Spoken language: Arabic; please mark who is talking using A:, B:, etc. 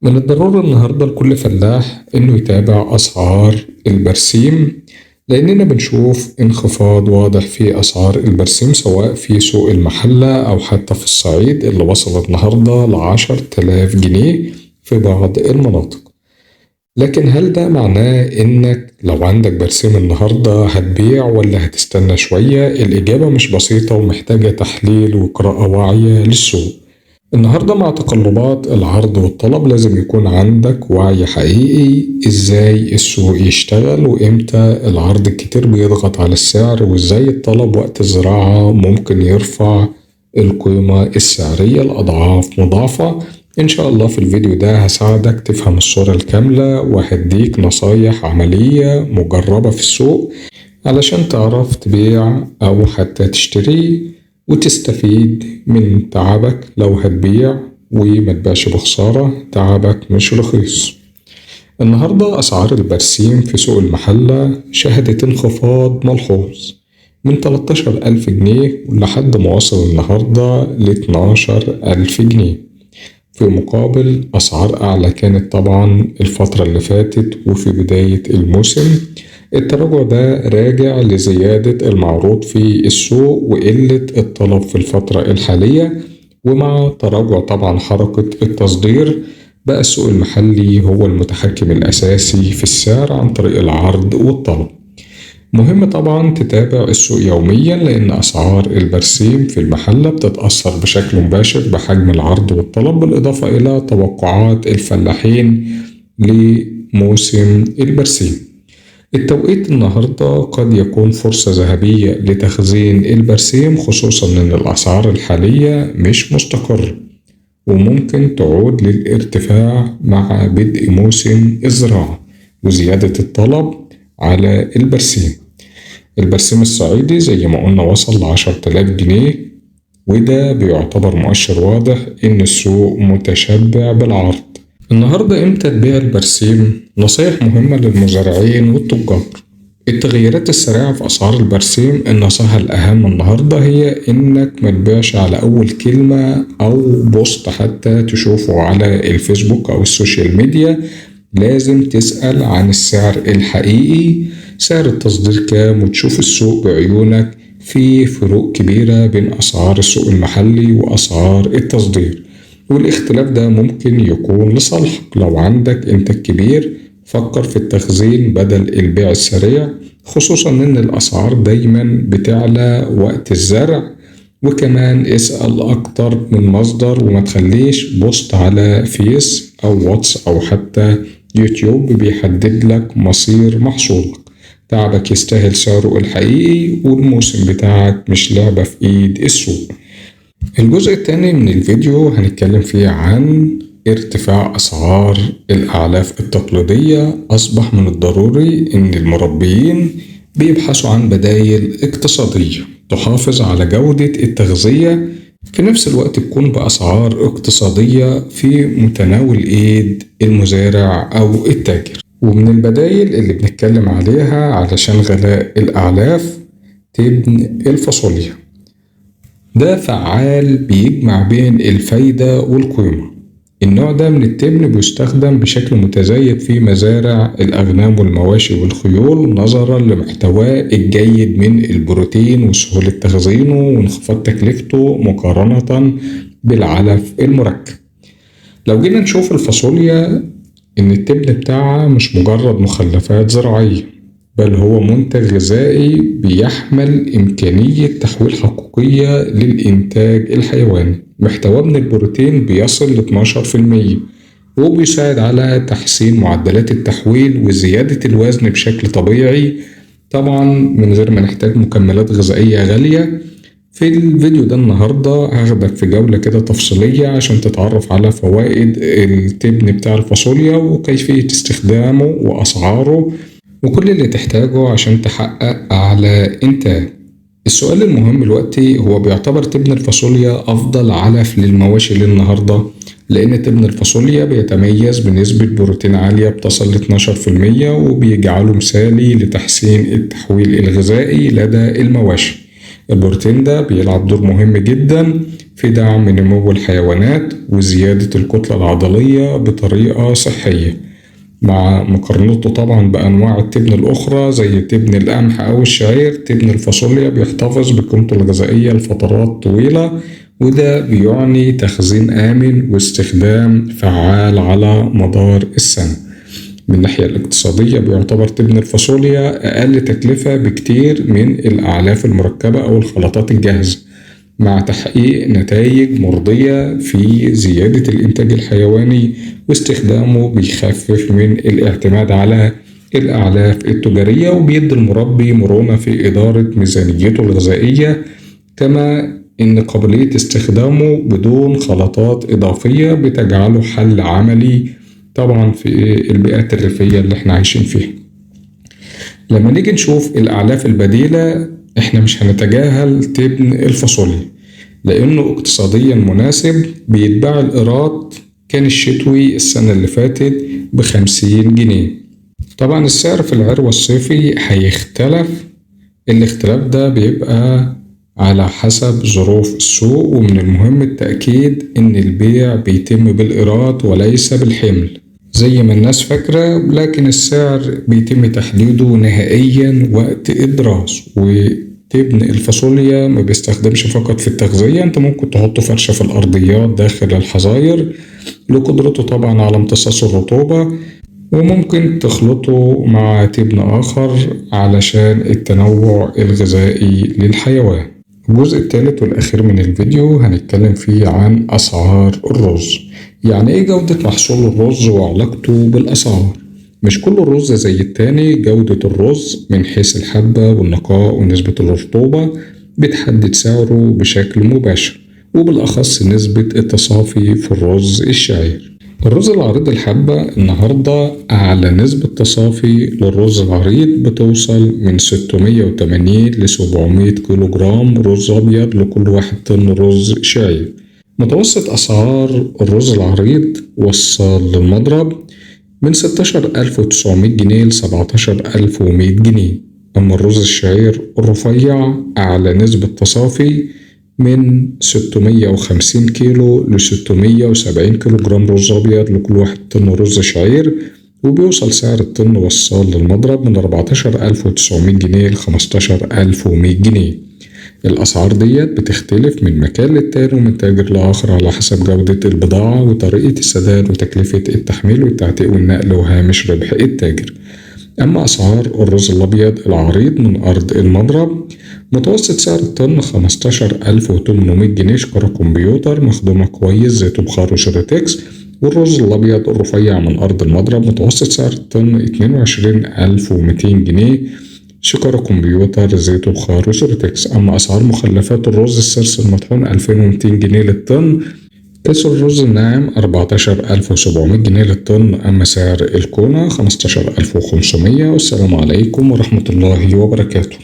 A: من الضروري النهاردة لكل فلاح إنه يتابع أسعار البرسيم، لأننا بنشوف انخفاض واضح في أسعار البرسيم سواء في سوق المحلة أو حتى في الصعيد اللي وصل النهاردة ل10,000 جنيه في بعض المناطق. لكن هل ده معناه إنك لو عندك برسيم النهاردة هتبيع ولا هتستنى شوية؟ الإجابة مش بسيطة ومحتاجة تحليل وقراءة واعية للسوق. النهاردة مع تقلبات العرض والطلب لازم يكون عندك وعي حقيقي ازاي السوق يشتغل وامتى العرض الكتير بيضغط على السعر، وازاي الطلب وقت الزراعة ممكن يرفع القيمة السعرية لأضعاف مضاعفة. إن شاء الله في الفيديو ده هساعدك تفهم الصورة الكاملة وهديك نصايح عملية مجربة في السوق علشان تعرف تبيع أو حتى تشتري وتستفيد من تعبك لو هتبيع، وما تبيعش بخسارة. تعبك مش رخيص. النهاردة أسعار البرسيم في سوق المحلة شهدت انخفاض ملحوظ من 13,000 جنيه لحد ما وصل النهاردة ل12,000 جنيه، في مقابل أسعار أعلى كانت طبعا الفترة اللي فاتت وفي بداية الموسم. التراجع ده راجع لزيادة المعروض في السوق وقلة الطلب في الفترة الحالية، ومع تراجع طبعا حركة التصدير بقى السوق المحلي هو المتحكم الأساسي في السعر عن طريق العرض والطلب. مهم طبعا تتابع السوق يوميا لأن أسعار البرسيم في المحلة بتتأثر بشكل مباشر بحجم العرض والطلب، بالإضافة إلى توقعات الفلاحين لموسم البرسيم. التوقيت النهاردة قد يكون فرصة ذهبية لتخزين البرسيم، خصوصا أن الأسعار الحالية مش مستقرة وممكن تعود للارتفاع مع بدء موسم الزراعة وزيادة الطلب على البرسيم. البرسيم الصعيدي زي ما قلنا وصل ل10,000 جنيه، وده بيعتبر مؤشر واضح إن السوق متشبع بالعرض. النهاردة إمتى تبيع البرسيم؟ نصايح مهمة للمزارعين والتجار. التغيرات السريعة في أسعار البرسيم، النصيحة الأهم النهاردة هي إنك ما تبيعش على أول كلمة أو بوست حتى تشوفه على الفيسبوك أو السوشيال ميديا. لازم تسأل عن السعر الحقيقي، سعر التصدير كام، وتشوف السوق بعيونك. في فروق كبيرة بين أسعار السوق المحلي وأسعار التصدير، والاختلاف ده ممكن يكون لصالحك. لو عندك إنتاج كبير فكر في التخزين بدل البيع السريع، خصوصا إن الأسعار دايما بتعلى وقت الزرع. وكمان اسأل أكتر من مصدر وما تخليش بوست على فيس أو واتس أو حتى يوتيوب بيحدد لك مصير محصولك. تعبك يستاهل سعره الحقيقي، والموسم بتاعك مش لعبة في إيد السوق. الجزء الثاني من الفيديو هنتكلم فيه عن ارتفاع أسعار الأعلاف التقليدية. أصبح من الضروري إن المربيين بيبحثوا عن بدائل اقتصادية تحافظ على جودة التغذية في نفس الوقت تكون بأسعار اقتصادية في متناول إيد المزارع أو التاجر. ومن البدائل اللي بنتكلم عليها علشان غلاء الأعلاف تبن الفاصوليا. ده فعال بيجمع بين الفايدة والقيمة. النوع ده من التبن بيستخدم بشكل متزايد في مزارع الأغنام والمواشي والخيول نظرا لمحتواه الجيد من البروتين وسهولة تخزينه وانخفاض تكلفته مقارنة بالعلف المركب. لو جينا نشوف الفاصوليا، إن التبن بتاعها مش مجرد مخلفات زراعية، بل هو منتج غذائي بيحمل إمكانية تحويل حقيقية للإنتاج الحيواني. محتواه من البروتين بيصل ل 12%، وبيساعد على تحسين معدلات التحويل وزيادة الوزن بشكل طبيعي، طبعا من غير ما نحتاج مكملات غذائية غالية. في الفيديو ده النهاردة هاخدك في جولة كده تفصيلية عشان تتعرف على فوائد التبن بتاع الفاصوليا وكيفية استخدامه وأسعاره وكل اللي تحتاجه عشان تحقق أعلى إنتاج. السؤال المهم دلوقتي هو بيعتبر تبن الفاصوليا أفضل علف للمواشي للنهاردة؟ لأن تبن الفاصوليا بيتميز بنسبة بروتين عالية بتصل ل 12% وبيجعله مثالي لتحسين التحويل الغذائي لدى المواشي. البروتين ده بيلعب دور مهم جدا في دعم نمو الحيوانات وزيادة الكتلة العضلية بطريقة صحية، مع مقارنته طبعا بأنواع التبن الأخرى زي تبن القمح أو الشعير. تبن الفاصوليا بيحتفظ بقيمته الغذائية لفترات طويلة، وده بيعني تخزين آمن واستخدام فعال على مدار السنة. من الناحية الاقتصادية بيعتبر تبن الفاصوليا أقل تكلفة بكتير من الأعلاف المركبة أو الخلطات الجاهزة، مع تحقيق نتائج مرضية في زيادة الإنتاج الحيواني، واستخدامه بيخفف من الاعتماد على الأعلاف التجارية، وبيدي المربي مرونة في إدارة ميزانيته الغذائية، كما إن قابلية استخدامه بدون خلطات إضافية بتجعله حل عملي طبعا في البيئات الريفية اللي احنا عايشين فيها. لما نيجي نشوف الأعلاف البديلة، احنا مش هنتجاهل تبن الفاصوليا لأنه اقتصاديا مناسب. بيتباع القراط كان الشتوي السنة اللي فاتت ب50 جنيه. طبعا السعر في العروة الصيفي هيختلف، الاختلاف ده بيبقى على حسب ظروف السوق، ومن المهم التأكيد إن البيع بيتم بالقراط وليس بالحمل زي ما الناس فاكرة، لكن السعر بيتم تحديده نهائيا وقت الدراسة. وتبن الفاصوليا ما بيستخدمش فقط في التغذية، انت ممكن تحطه فرشة في الأرضيات داخل الحظاير لقدرته طبعا على امتصاص الرطوبة، وممكن تخلطه مع تبن آخر علشان التنوع الغذائي للحيوان. الجزء الثالث والأخير من الفيديو هنتكلم فيه عن أسعار الرز. يعني إيه جودة محصول الرز وعلاقته بالأسعار؟ مش كل الرز زي التاني. جودة الرز من حيث الحبة والنقاء ونسبة الرطوبة بتحدد سعره بشكل مباشر، وبالأخص نسبة التصافي في الرز الشعير. الرز العريض الحبة النهاردة أعلى نسبة تصافي للرز العريض بتوصل من 680 ل 700 كيلو جرام رز أبيض لكل 1 طن رز شعير. متوسط أسعار الرز العريض وصل للمضرب من 16,900 جنيه ل 17,100 جنيه. أما الرز الشعير الرفيع أعلى نسبة تصافي من 650 كيلو ل 670 كيلو جرام رز أبيض لكل 1 طن رز شعير، وبيوصل سعر الطن وصال للمضرب من 14,900 جنيه ل 15,100 جنيه. الأسعار ديت بتختلف من مكان للتاني ومن تاجر لآخر على حسب جودة البضاعة وطريقة السداد وتكلفة التحميل والتعتيق والنقل وهامش ربح التاجر. أما أسعار الرز الأبيض العريض من أرض المضرب، متوسط سعر الطن 15,800 جنيه شكارة كمبيوتر مخدومة كويس زيت بخار وشريتكس. والرز الأبيض الرفيع من أرض المضرب متوسط سعر الطن 22,200 جنيه شكارة كمبيوتر زيت بخار وشريتكس. أما أسعار مخلفات الرز السرس المطحون 2200 جنيه للطن. كيسو الرز الناعم 14,700 جنيه للطن. أما سعر الكونة 15,500. والسلام عليكم ورحمة الله وبركاته.